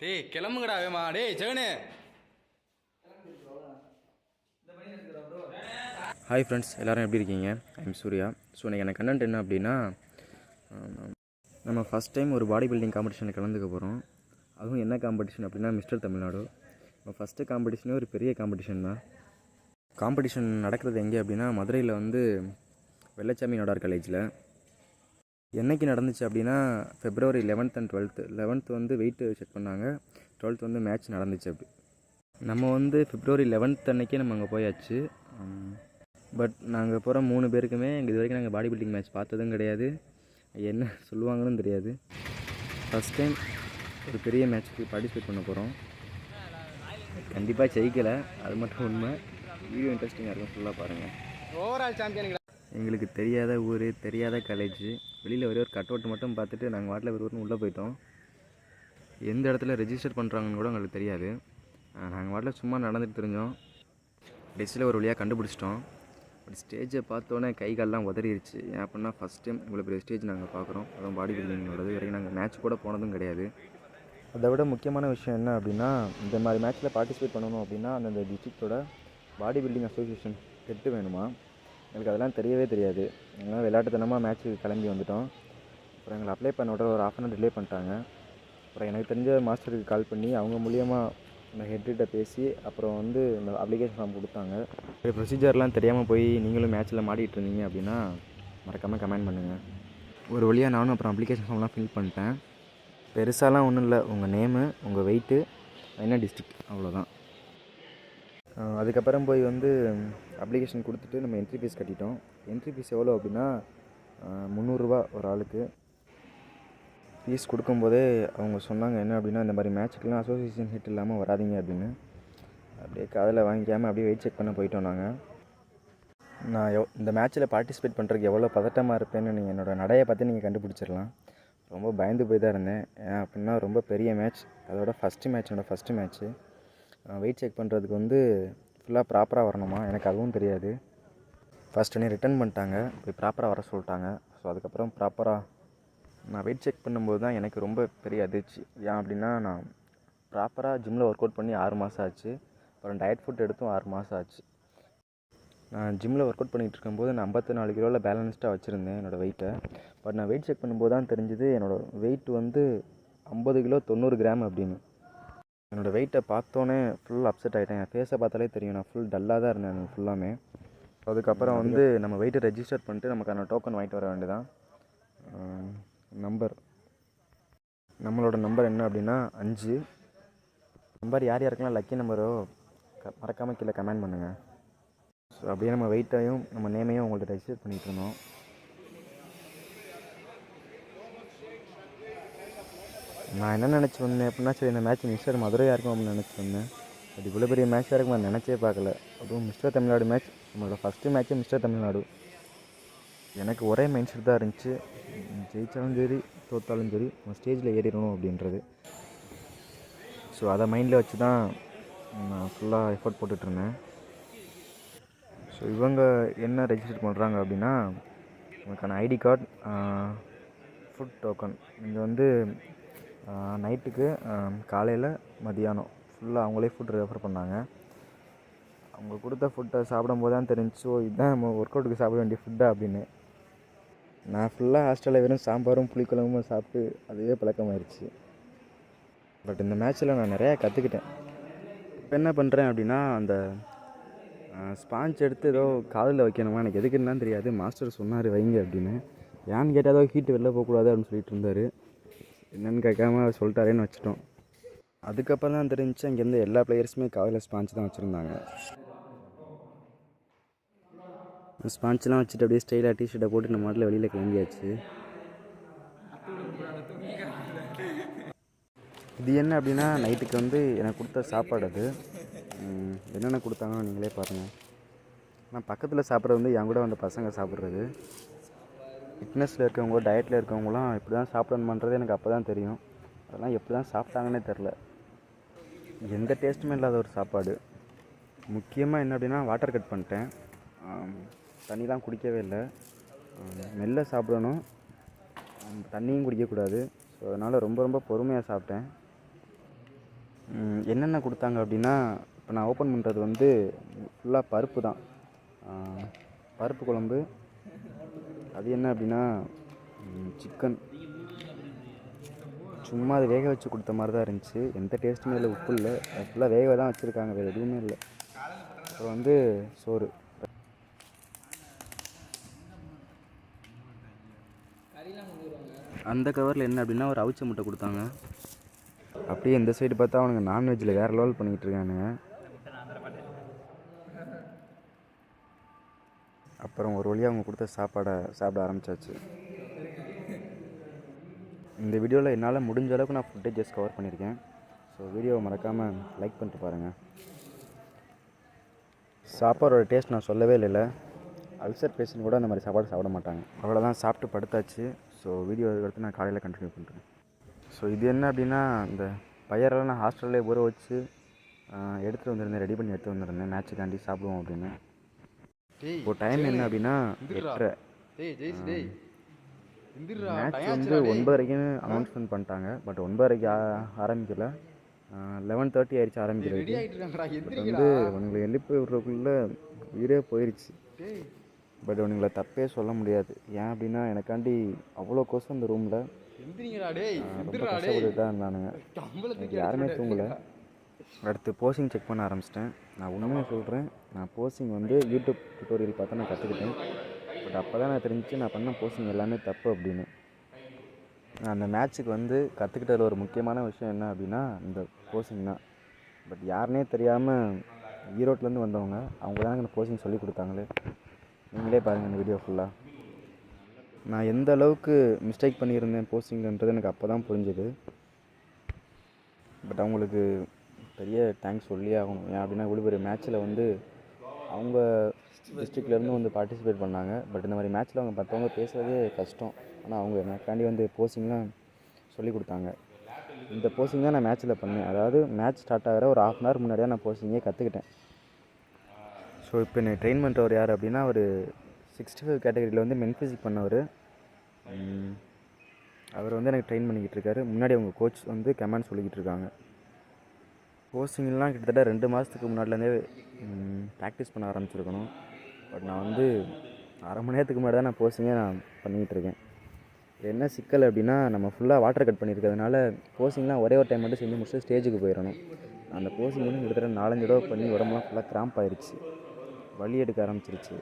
டேய் கிளம்புங்கடா வேமா. டேய் ஜெகனே. ஹாய் ஃப்ரெண்ட்ஸ், எல்லோரும் எப்படி இருக்கீங்க? ஐம் சூர்யா. ஸோ இன்றைக்கி எனக்கு கண்டென்ட் என்ன அப்படின்னா, நம்ம ஃபஸ்ட் டைம் ஒரு பாடி பில்டிங் காம்படிஷனில் கலந்துக்க போகிறோம். அதுவும் என்ன காம்படிஷன் அப்படின்னா மிஸ்டர் தமிழ்நாடு. நம்ம ஃபஸ்ட்டு காம்படிஷனே ஒரு பெரிய காம்படிஷன் தான். காம்படிஷன் நடக்கிறது எங்கே அப்படின்னா மதுரையில் வந்து வெள்ளச்சாமி நடார் காலேஜில். என்றைக்கு நடந்துச்சு அப்படின்னா February 11th and 12th. 11th வந்து வெயிட்டு செக் பண்ணாங்க, 12th வந்து மேட்ச் நடந்துச்சு. அப்படி நம்ம வந்து February 11th அன்றைக்கே நம்ம அங்கே போயாச்சு. பட் நாங்கள் போகிற 3 பேருக்குமே இது வரைக்கும் நாங்கள் பாடி பில்டிங் மேட்ச் பார்த்ததும் கிடையாது, என்ன சொல்லுவாங்கன்னு தெரியாது. ஃபஸ்ட் டைம் ஒரு பெரிய மேட்ச்சுக்கு பார்ட்டிசிபேட் பண்ண போகிறோம். கண்டிப்பாக ஜெயிக்கலை, அது மட்டும் உண்மை. வீடியோ இன்ட்ரெஸ்டிங்காக இருக்கும், ஃபுல்லாக பாருங்கள். Overall champion. எங்களுக்கு தெரியாத ஊர், தெரியாத காலேஜ். வெளியில் ஒரே ஒரு கட் அவுட் மட்டும் பார்த்துட்டு நாங்கள் வாட்டில் ஒரு உள்ளே போயிட்டோம். எந்த இடத்துல ரெஜிஸ்டர் பண்ணுறாங்கன்னு கூட எங்களுக்கு தெரியாது. நாங்கள் வாட்டில் சும்மா நடந்துட்டு தெரிஞ்சோம். டெஸ்ட்டில் ஒரு வழியாக கண்டுபிடிச்சிட்டோம். பட் ஸ்டேஜை பார்த்தோன்னே கை கால்லாம் உதறிடுச்சு. ஏன் அப்படின்னா ஃபஸ்ட் டைம் இவ்வளோ பெரிய ஸ்டேஜ் நாங்கள் பார்க்குறோம். அதுவும் பாடி பில்டிங்கோடது வரைக்கும் நாங்கள் மேட்ச் கூட போனதும் கிடையாது. அதை விட முக்கியமான விஷயம் என்ன அப்படின்னா, இந்த மாதிரி மேட்ச்சில் பார்ட்டிசிபேட் பண்ணணும் அப்படின்னா அந்தந்த டிஸ்ட்ரிக்டோட பாடி பில்டிங் அசோசியேஷன் ஹெட்டு வேணுமா. எங்களுக்கு அதெல்லாம் தெரியவே தெரியாது. எங்களால் விளையாட்டுத்தனமாக மேட்ச்சுக்கு கிளம்பி வந்துவிட்டோம். அப்புறம் எங்களை அப்ளை பண்ண விட ஒரு 1/2 hour டிலே பண்ணிட்டாங்க. அப்புறம் எனக்கு தெரிஞ்ச மாஸ்டருக்கு கால் பண்ணி அவங்க மூலியமாக இந்த ஹெட்டுகிட்ட பேசி அப்புறம் வந்து இந்த அப்ளிகேஷன் ஃபார்ம் கொடுத்தாங்க. ப்ரொசீஜர்லாம் தெரியாமல் போய் நீங்களும் மேட்ச்சில் மாட்டிகிட்டு இருந்தீங்க அப்படின்னா மறக்காமல் கமெண்ட் பண்ணுங்கள். ஒரு வழியாக நானும் அப்புறம் அப்ளிகேஷன் ஃபார்ம்லாம் ஃபில் பண்ணிட்டேன். பெருசாலாம் ஒன்றும் இல்லை, உங்கள் நேமு, உங்கள் வெயிட்டு, என்ன டிஸ்ட்ரிக்ட், அவ்வளோதான். அதுக்கப்புறம் போய் வந்து அப்ளிகேஷன் கொடுத்துட்டு நம்ம என்ட்ரி ஃபீஸ் கட்டிட்டோம். என்ட்ரி ஃபீஸ் எவ்வளோ அப்படின்னா 300 ரூபா ஒரு ஆளுக்கு. ஃபீஸ் கொடுக்கும்போதே அவங்க சொன்னாங்க என்ன அப்படின்னா, இந்த மாதிரி மேட்ச்சுக்கெலாம் அசோசியேஷன் ஹெட் இல்லாமல் வராதிங்க அப்படின்னு. அப்படியே காதில் வாங்கிக்காமல் அப்படியே வெயிட் செக் பண்ண போயிட்டோம் நாங்கள். நான் இந்த மேட்ச்சில் பார்ட்டிசிபேட் பண்ணுறதுக்கு எவ்வளோ பதட்டமாக இருப்பேன்னு நீங்கள் என்னோடய நடையை பார்த்து நீங்கள் கண்டுபிடிச்சிடலாம். ரொம்ப பயந்து போய் தான் இருந்தேன். ஏன் அப்படின்னா ரொம்ப பெரிய மேட்ச், அதோட என்னோடய ஃபஸ்ட்டு மேட்ச்சு. வெயிட் செக் பண்ணுறதுக்கு வந்து ஃபுல்லாக ப்ராப்பராக வரணுமா, எனக்கு அதுவும் தெரியாது. ஃபஸ்ட் உடனே ரிட்டன் பண்ணிட்டாங்க, போய் ப்ராப்பராக வர சொல்லிட்டாங்க. ஸோ அதுக்கப்புறம் ப்ராப்பராக நான் வெயிட் செக் பண்ணும்போது தான் எனக்கு ரொம்ப பெரிய அதிர்ச்சி. ஏன் அப்படின்னா நான் ப்ராப்பராக ஜிம்மில் ஒர்க் அவுட் பண்ணி 6 மாதம் ஆச்சு. அப்புறம் டயட் ஃபுட் எடுத்தும் 6 மாதம் ஆச்சு. நான் ஜிம்மில் ஒர்க் அவுட் பண்ணிகிட்டு இருக்கும்போது நான் 54 கிலோவில் பேலன்ஸ்டாக வச்சுருந்தேன் என்னோடய வெயிட்டை. பட் நான் வெயிட் செக் பண்ணும்போது தான் தெரிஞ்சுது என்னோடய வெயிட் வந்து 50 கிலோ 90 கிராம் அப்படின்னு. என்னோடய வெயிட்டை பார்த்தோன்னே ஃபுல் அப்செட் ஆகிட்டேன். என் ஃபேஸை பார்த்தாலே தெரியும், நான் ஃபுல் டல்லாக தான் இருந்தேன் எனக்கு ஃபுல்லாமே. அதுக்கப்புறம் வந்து நம்ம வெயிட்டை ரெஜிஸ்டர் பண்ணிட்டு நமக்கான டோக்கன் வாங்கிட்டு வர வேண்டியதான். நம்மளோட நம்பர் என்ன அப்படின்னா 5. நம்பர் யார் யாருக்கெல்லாம் லக்கி நம்பரோ மறக்காமல் கீழே கமெண்ட் பண்ணுங்கள். ஸோ அப்படியே நம்ம வெயிட்டையும் நம்ம நேமையும் உங்கள்கிட்ட ரெஜிஸ்டர் பண்ணிகிட்டு இருந்தோம். நான் என்ன நினச்சி வந்தேன் அப்படின்னா, சரி இந்த மேட்ச் மிஸ்டர் மதுரையாக இருக்கும் அப்படின்னு நினச்சி வந்தேன். பட் இவ்வளோ பெரிய மேட்சாக இருக்கும் நான் நினச்சே பார்க்கல. அதுவும் மிஸ்டர் தமிழ்நாடு மேட்ச், நம்மளோட ஃபஸ்ட்டு மேட்ச்சே மிஸ்டர் தமிழ்நாடு. எனக்கு ஒரே மைண்ட் செட் தான் இருந்துச்சு, ஜெயித்தாலும் சரி தோற்றாலும் சரி நம்ம ஸ்டேஜில் ஏறிடணும் அப்படின்றது. ஸோ அதை மைண்டில் வச்சு தான் நான் ஃபுல்லாக எஃபோர்ட் போட்டுட்ருந்தேன். ஸோ இவங்க என்ன ரெஜிஸ்டர் பண்ணுறாங்க அப்படின்னா, நமக்கான ஐடி கார்டு, ஃபுட் டோக்கன். இங்கே வந்து நைட்டுக்கு காலையில் மதியானம் ஃபுல்லாக அவங்களே ஃபுட் ரெஃபர் பண்ணாங்க. அவங்க கொடுத்த ஃபுட்டை சாப்பிடும்போது தான் தெரிஞ்சு இதுதான் நம்ம ஒர்க் அவுட்டுக்கு சாப்பிட வேண்டிய ஃபுட்டா அப்படின்னு. நான் ஃபுல்லாக ஹாஸ்டலில் வெறும் சாம்பாரும் புளிக்குழம்பும் சாப்பிட்டு அதுவே பழக்கமாயிருச்சு. பட் இந்த மேட்ச்சில் நான் நிறையா கற்றுக்கிட்டேன். இப்போ என்ன பண்ணுறேன் அப்படின்னா, அந்த ஸ்பாஞ்ச் எடுத்து ஏதோ காதில் வைக்கணுமா, எனக்கு எதுக்குன்னு தான் தெரியாது. மாஸ்டர் சொன்னார் வைங்க அப்படின்னு. ஏன்னு கேட்டால் ஏதோ ஹீட்டு வெளில போகக்கூடாது அப்படின்னு சொல்லிட்டு இருந்தார். என்னென்னு கேட்காம சொல்லிட்டாரேன்னு வச்சுட்டோம். அதுக்கப்புறம் தான் தெரிஞ்சு அங்கேருந்து எல்லா பிளேயர்ஸுமே காதில் ஸ்பாஞ்ச் தான் வச்சுருந்தாங்க. ஸ்பான்ச்லாம் வச்சுட்டு அப்படியே ஸ்டைலாக டிஷர்ட்டை போட்டு நம்ம மாட்டில் வெளியில் கிளம்பியாச்சு. இது என்ன அப்படின்னா, நைட்டுக்கு வந்து எனக்கு கொடுத்த சாப்பாடு. அது என்னென்ன கொடுத்தாங்கன்னு நீங்களே பாருங்கள். நான் பக்கத்தில் சாப்பிட்றது வந்து என் கூட வந்த பசங்க சாப்பிட்றது. ஃபிட்னஸில் இருக்கவங்க, டயட்டில் இருக்கவங்களாம் இப்படி தான் சாப்பிடணுன்றது எனக்கு அப்போ தான் தெரியும். அதெல்லாம் எப்படி தான் சாப்பிட்டாங்கன்னே தெரில. எந்த டேஸ்ட்டுமே இல்லாத ஒரு சாப்பாடு. முக்கியமாக என்ன அப்படின்னா, வாட்டர் கட் பண்ணிட்டேன். தண்ணிலாம் குடிக்கவே இல்லை. மெல்ல சாப்பிடணும், தண்ணியும் குடிக்கக்கூடாது. ஸோ அதனால் ரொம்ப ரொம்ப பொறுமையாக சாப்பிட்டேன். என்னென்ன கொடுத்தாங்க அப்படின்னா, இப்போ நான் ஓப்பன் பண்ணுறது வந்து ஃபுல்லாக பருப்பு தான். பருப்பு குழம்பு. அது என்ன அப்படின்னா சிக்கன். சும்மா அது வேக வச்சு கொடுத்த மாதிரி தான் இருந்துச்சு. எந்த டேஸ்ட்டுமே இல்லை, உப்பு இல்லை. அது ஃபுல்லாக வேக தான் வச்சுருக்காங்க, வேறு எதுவுமே இல்லை. அப்புறம் வந்து சோறு. அந்த கவரில் என்ன அப்படின்னா ஒரு அவிச்ச முட்டை கொடுத்தாங்க. அப்படியே இந்த சைடு பார்த்தா அவனுங்க நான்வெஜ்ஜில் வேறு லெவல் பண்ணிக்கிட்டு இருக்கானுங்க. அப்புறம் ஒரு வழியாக அவங்க கொடுத்த சாப்பாடை சாப்பிட ஆரம்பித்தாச்சு. இந்த வீடியோவில் என்னால் முடிஞ்ச அளவுக்கு நான் ஃபுட்டேஜஸ் கவர் பண்ணியிருக்கேன். ஸோ வீடியோவை மறக்காமல் லைக் பண்ணிட்டு பாருங்கள். சாப்பாடோட டேஸ்ட் நான் சொல்லவே இல்லைல்ல. அல்சர் பேஷண்ட் கூட அந்த மாதிரி சாப்பாடு சாப்பிட மாட்டாங்க. அவ்வளோதான், சாப்பிட்டு படுத்தாச்சு. ஸோ வீடியோ எடுத்து நான் காலையில் கண்டினியூ பண்ணுறேன். ஸோ இது என்ன அப்படின்னா, இந்த பையரெல்லாம் நான் ஹாஸ்டல்லே ஊற வச்சு எடுத்துகிட்டு வந்துருந்தேன், ரெடி பண்ணி எடுத்து வந்துருந்தேன் மேட்ச்சுக்காண்டி சாப்பிடுவோம் அப்படின்னு. இப்போ டைம் என்ன அப்படின்னா 8:30. மேட்ச் வந்து 9:30க்கு அனௌன்ஸ்மெண்ட் பண்ணிட்டாங்க. பட் 9:30க்கு ஆரம்பிக்கல, 11:30 ஆயிடுச்சு ஆரம்பிக்கிறது. பட் வந்து அவங்களை எழுப்பி விட்றதுக்குள்ளே உயிரே போயிடுச்சு. பட் அவனுங்களை தப்பே சொல்ல முடியாது. ஏன் அப்படின்னா எனக்காண்டி அவ்வளோ கோசம் இந்த ரூமில் ரொம்ப கஷ்டப்பட்டு தான் இருந்தானுங்க. யாருமே தூங்கலை. அடுத்து போஸிங் செக் பண்ண ஆரம்பிச்சிட்டேன். நான் உண்மையாக சொல்கிறேன், நான் போஸிங் வந்து யூடியூப் டுட்டோரியல் பார்த்து நான் கற்றுக்கிட்டேன். பட் அப்போ தான் நான் தெரிஞ்சு நான் பண்ண போஸிங் எல்லாமே தப்பு அப்படின்னு. நான் அந்த மேட்ச்சுக்கு வந்து கற்றுக்கிட்டதில் ஒரு முக்கியமான விஷயம் என்ன அப்படின்னா இந்த போஸிங் தான். பட் யாருனே தெரியாமல் ஈரோட்லேருந்து வந்தவங்க, அவங்க தான் எனக்கு போஸிங் சொல்லி கொடுத்தாங்களே. நீங்களே பாருங்கள் இந்த வீடியோ ஃபுல்லாக. நான் எந்த அளவுக்கு மிஸ்டேக் பண்ணியிருந்தேன் போஸ்டிங்ன்றது எனக்கு அப்போ தான் புரிஞ்சுது. பட் அவங்களுக்கு பெரிய தேங்க்ஸ் சொல்லியே ஆகணும். ஏன் அப்படின்னா இவ்வளோ பெரிய மேட்ச்சில் வந்து அவங்க டிஸ்ட்ரிக்ட்லேருந்து வந்து பார்ட்டிசிபேட் பண்ணாங்க. பட் இந்த மாதிரி மேட்ச்சில் அவங்க மற்றவங்க பேசுகிறதே கஷ்டம். ஆனால் அவங்க எனக்காண்டி வந்து போஸ்டிங்லாம் சொல்லி கொடுத்தாங்க. இந்த போஸ்டிங் தான் நான் மேட்ச்சில் பண்ணேன். அதாவது மேட்ச் ஸ்டார்ட் ஆகிற ஒரு 1/2 hour முன்னாடியே நான் போஸ்டிங்கே கற்றுக்கிட்டேன். ஸோ இப்போ என்னை ட்ரெயின் பண்ணுறவர் யார் அப்படின்னா, ஒரு 65 கேட்டகரியில் வந்து மென் ஃபிசிக் பண்ணவர். அவர் வந்து எனக்கு ட்ரெயின் பண்ணிக்கிட்டு இருக்காரு. முன்னாடி அவங்க கோச் வந்து கமாண்ட் சொல்லிக்கிட்டு இருக்காங்க. போஸ்டிங்லாம் கிட்டத்தட்ட 2 மாதத்துக்கு முன்னாடிலேருந்தே ப்ராக்டிஸ் பண்ண ஆரம்பிச்சிருக்கணும். பட் நான் வந்து அரை மணி நேரத்துக்கு முன்னாடி தான் நான் போஸ்டிங்கே நான் பண்ணிக்கிட்டு இருக்கேன். என்ன சிக்கல் அப்படின்னா, நம்ம ஃபுல்லாக வாட்டர் கட் பண்ணியிருக்கிறதுனால போஸ்டிங்லாம் ஒரே ஒரு டைம் மட்டும் செஞ்சு முடிச்சுட்டு ஸ்டேஜுக்கு போயிடணும். அந்த போஸ்டிங் வந்து கிட்டத்தட்ட 4-5 தடவை பண்ணி உடம்புலாம் ஃபுல்லாக கிராம்ப் ஆயிடுச்சு, வலி எடுக்க ஆரம்பிச்சிருச்சு.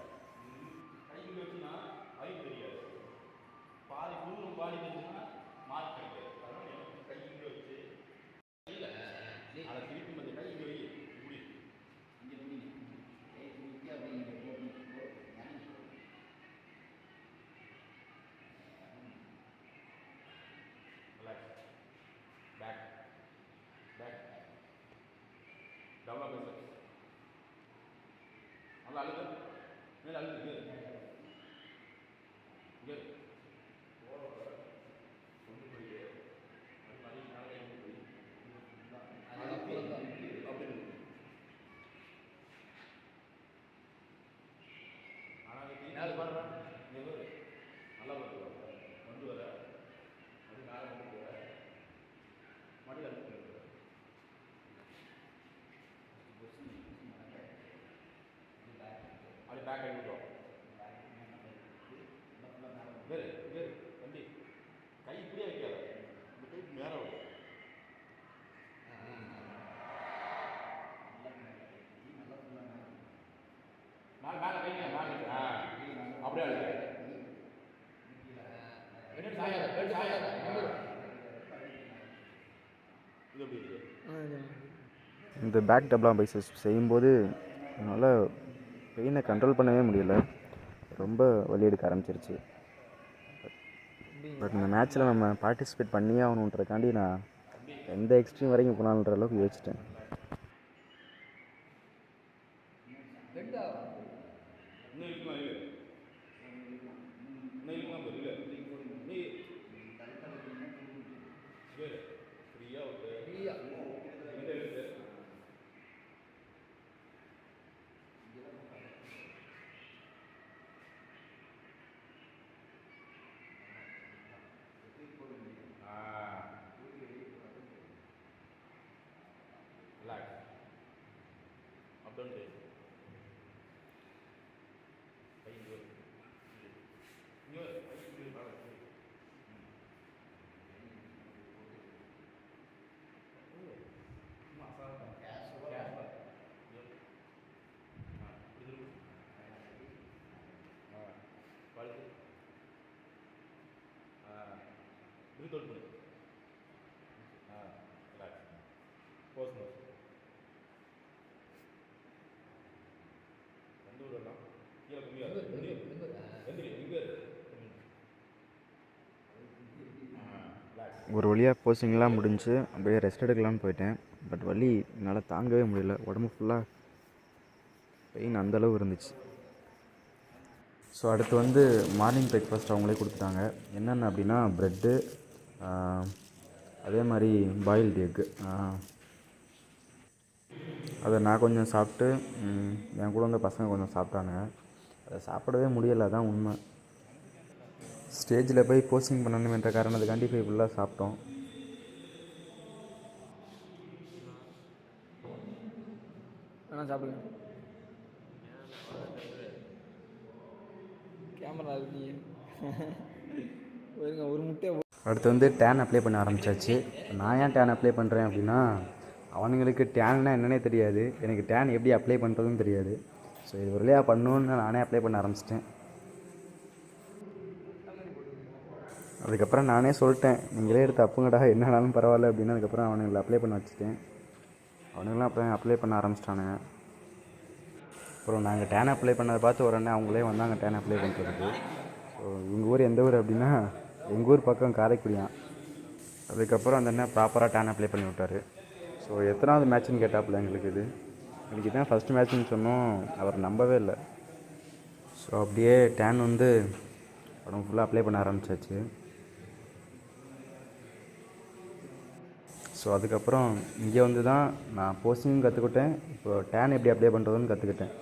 இந்த பேக் டபுள் பைசப்ஸ் செய்யும்போது என்னால் பெயினை கண்ட்ரோல் பண்ணவே முடியல, ரொம்ப வலி எடுக்க ஆரம்பிச்சிருச்சு. பட் இந்த மேட்ச்சில் நம்ம பார்ட்டிசிபேட் பண்ணியே ஆகணுன்றதுக்காண்டி நான் எந்த எக்ஸ்ட்ரீம் வரைக்கும் போனான்ற அளவுக்கு யோசிச்சிட்டேன். ஒரு வழியாக போஸ்டிங்லாம் முடிஞ்சு அப்படியே ரெஸ்ட் எடுக்கலான்னு போயிட்டேன். பட் வலி என்னால் தாங்கவே முடியல. உடம்பு ஃபுல்லாக பெயின் அந்தளவு இருந்துச்சு. ஸோ அடுத்து வந்து மார்னிங் பிரேக்ஃபாஸ்ட் அவங்களே கொடுத்துட்டாங்க. என்னென்ன அப்படின்னா ப்ரெட்டு, அதே மாதிரி பாயில்டு எக்கு. அதை நான் கொஞ்சம் சாப்பிட்டு என் கூட வந்து பசங்க கொஞ்சம் சாப்பிட்டானுங்க. அதை சாப்பிடவே முடியலை, அதான் உண்மை. ஸ்டேஜில் போய் போஸ்டிங் பண்ணணுமென்ற காரணத்துக்காண்டி போய் ஃபுல்லாக சாப்பிட்டோம். சாப்பிடுங்க. கேமரா ஒரு முட்டை. அடுத்து வந்து டேன் அப்ளை பண்ண ஆரம்பித்தாச்சு. நான் ஏன் டேன் அப்ளை பண்ணுறேன் அப்படின்னா, அவனுங்களுக்கு டேன்னா என்னன்னே தெரியாது, எனக்கு டேன் எப்படி அப்ளை பண்ணுறதுன்னு தெரியாது. ஸோ இது ஒரு வழியாக பண்ணணுன்னு நானே அப்ளை பண்ண ஆரம்பிச்சிட்டேன். அதுக்கப்புறம் நானே சொல்லிட்டேன், நீங்களே எடுத்து அப்புங்கடா, என்னன்னாலும் பரவாயில்ல அப்படின்னு. அதுக்கப்புறம் அவனுங்களை அப்ளை பண்ண வச்சுட்டேன். அவனுங்களாம் அப்ளை பண்ண ஆரம்பிச்சிட்டானுங்க. அப்புறம் நாங்கள் டேன் அப்ளை பண்ணதை பார்த்து உடனே அவங்களே வந்தாங்க டேன் அப்ளை பண்ணுறதுக்கு. ஸோ எங்கள் ஊர் எந்த ஊர் அப்படின்னா, எங்கள் ஊர் பக்கம் காரைக்குடியான். அதுக்கப்புறம் அந்த அண்ணன் ப்ராப்பராக டேன் அப்ளை பண்ணி விட்டார். ஸோ எத்தனாவது மேட்ச்னு கேட்டாப்புல எங்களுக்கு இதுதான் ஃபஸ்ட்டு மேட்ச்னு சொன்னோம். அவர் நம்பவே இல்லை. ஸோ அப்படியே டேன் வந்து உடம்பு ஃபுல்லாக அப்ளை பண்ண ஆரம்பித்தாச்சு. ஸோ அதுக்கப்புறம் இங்கே வந்து தான் நான் போஸ்டிங்கும் கற்றுக்கிட்டேன். இப்போ டேன் எப்படி அப்ளை பண்ணுறதுன்னு கற்றுக்கிட்டேன்.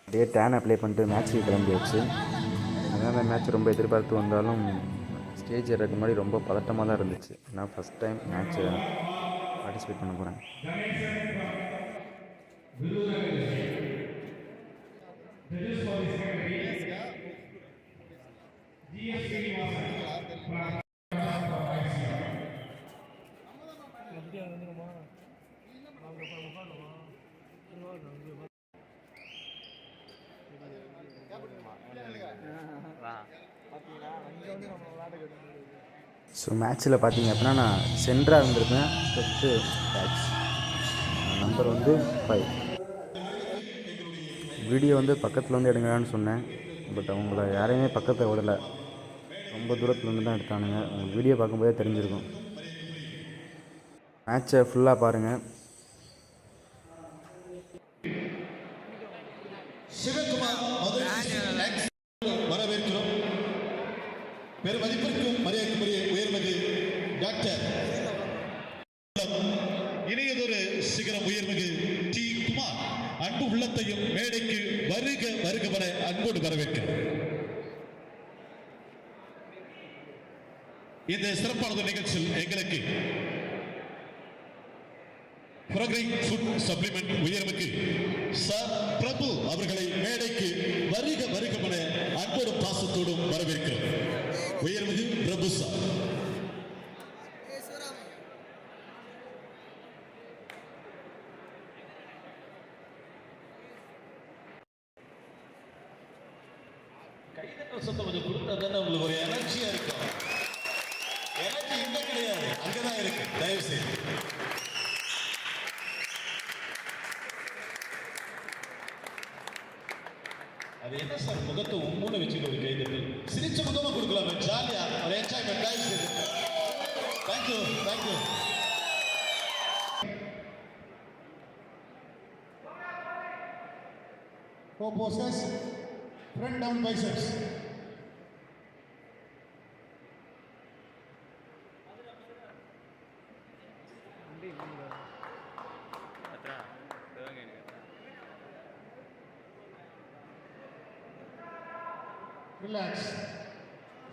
அப்படியே டேன் அப்ளை பண்ணிட்டு மேட்ச்சுக்கு கிளம்பியாச்சு. அதனால் மேட்ச் ரொம்ப எதிர்பார்த்து வந்தாலும் ஸ்டேஜ் ஏறதுக்கு முன்னாடி ரொம்ப பதட்டமாக தான் இருந்துச்சு. நான் ஃபஸ்ட் டைம் மேட்ச்சை பார்ட்டிசிபேட் பண்ண போகிறேன். ஸோ மேட்ச்சில் பார்த்தீங்க அப்படின்னா நான் சென்டராக இருந்திருப்பேன். ஃபஸ்ட்டு மேட்ச் நம்பர் வந்து 5. வீடியோ வந்து பக்கத்தில் வந்து எடுங்களான்னு சொன்னேன். பட் அவங்கள யாரையுமே பக்கத்தை விடலை, ரொம்ப தூரத்துலேருந்து தான் எடுத்தானுங்க. உங்களுக்கு வீடியோ பார்க்கும்போதே தெரிஞ்சிருக்கும். மேட்ச்சை ஃபுல்லாக பாருங்கள். வரவேற்கிறோம். பெருமதிப்பிற்கும் மரியாதைக்குரிய உயர்மிகு டாக்டர் இணையதொரு சிகரம் உயர்மிகு டி. குமார் அன்பு உள்ளத்தையும் மேடைக்கு வருக வருகவர அன்போடு வரவேற்கிறோம். இந்த சிறப்பான நிகழ்ச்சியில் எங்களுக்கு புரோகிராம் ஃபுட் சப்ளிமெண்ட் உயர்மிகு சார் பிரபு அவர்களை மேடைக்கு வருக வருகவன அன்போடும் பாசத்தோடும் வரவேற்கிறோம். உயர்மிகு பிரபு சார். கைதட்டல் சத்தம் கொஞ்சம் கொடுத்தா தானே உங்களுக்கு ஒரு எனர்ஜியா இருக்கும். எனர்ஜி இங்க கிடையாது, அங்கதான் இருக்கு. தயவு செய்து அது என்ன சார் முகத்தை உம்முன்னு வச்சுட்டு ஒரு கைதட்டல் சிரிச்ச முகமா கொடுக்கலாமே, ஜாலியா ஒரு என்ஜாய்மெண்ட். தயவு செய்து thank you thank you. Four posters. Front double biceps. Relax.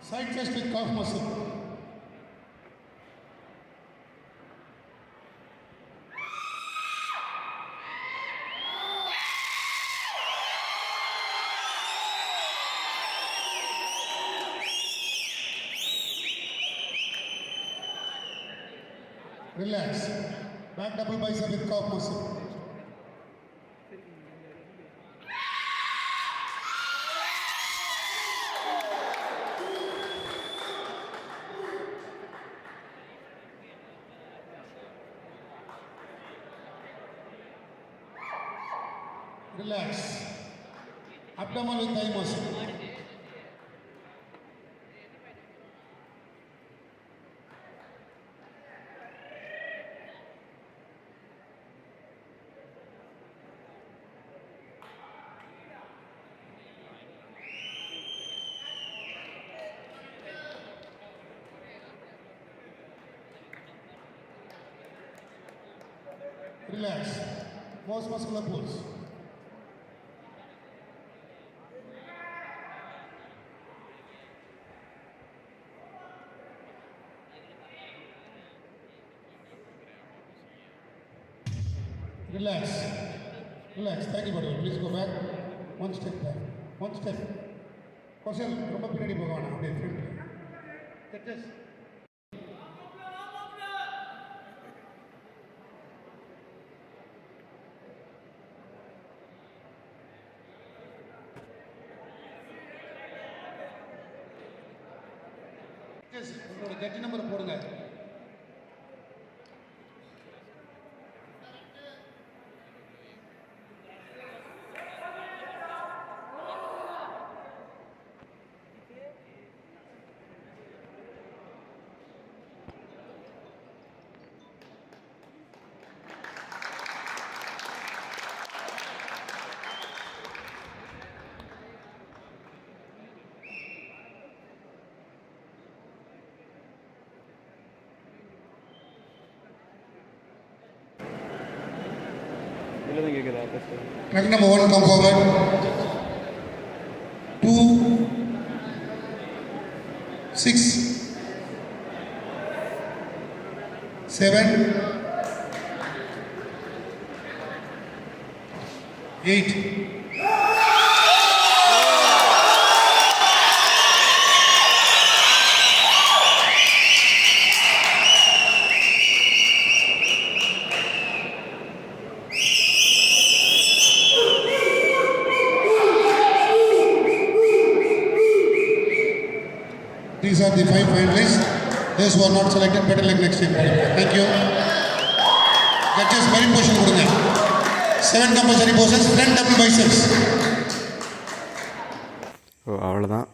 Side chest with calf muscle. Relax. Back double bicep with calf muscle. Relax. Abdomen with thigh muscle. Relax. Most muscular pulse. Relax. Relax. Thank you, brother. Please go back. One step back. One step. Kaushal, ரொம்ப பின்னாடி போக வேணாம். அப்படியே front. Just. உங்களோட judge number போடுங்க. Track number 1, come forward. 2, 6, 7, 8. These are the 5 finalists. Those who are not selected, better luck next time. Thank you. Judges, merit position கொடுங்க. 7 compulsory poses, front double biceps. அவ்வளோதான்,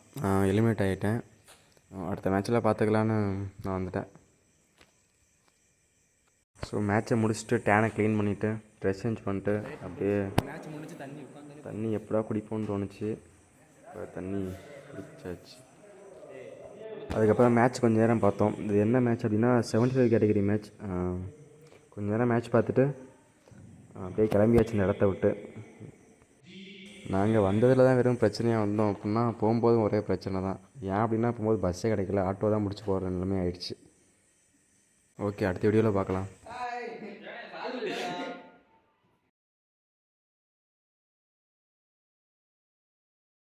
eliminate ஆகிட்டேன். அடுத்த மேட்ச்சில் பார்த்துக்கலான்னு நான் வந்துட்டேன். So மேட்ச்சை முடிச்சுட்டு டேனை க்ளீன் பண்ணிவிட்டு ட்ரெஸ் சேஞ்ச் பண்ணிட்டு அப்படியே தண்ணி எப்படா குடிப்போன்னு தோணுச்சு. இப்போ தண்ணி குடிச்சாச்சு. அதுக்கப்புறம் மேட்ச் கொஞ்சம் நேரம் பார்த்தோம். இது என்ன மேட்ச் அப்படின்னா 75 கேட்டகரி மேட்ச். கொஞ்சம் நேரம் மேட்ச் பார்த்துட்டு அப்படியே கிளம்பியாச்சு இந்த இடத்த விட்டு. நாங்கள் வந்ததில் தான் வெறும் பிரச்சனையாக வந்தோம் அப்படின்னா, போகும்போதும் ஒரே பிரச்சனை தான். ஏன் அப்படின்னா போகும்போது பஸ்ஸே கிடைக்கல, ஆட்டோ தான் முடிச்சு போகிற நிலைமை ஆயிடுச்சு. ஓகே, அடுத்த வீடியோவில் பார்க்கலாம்.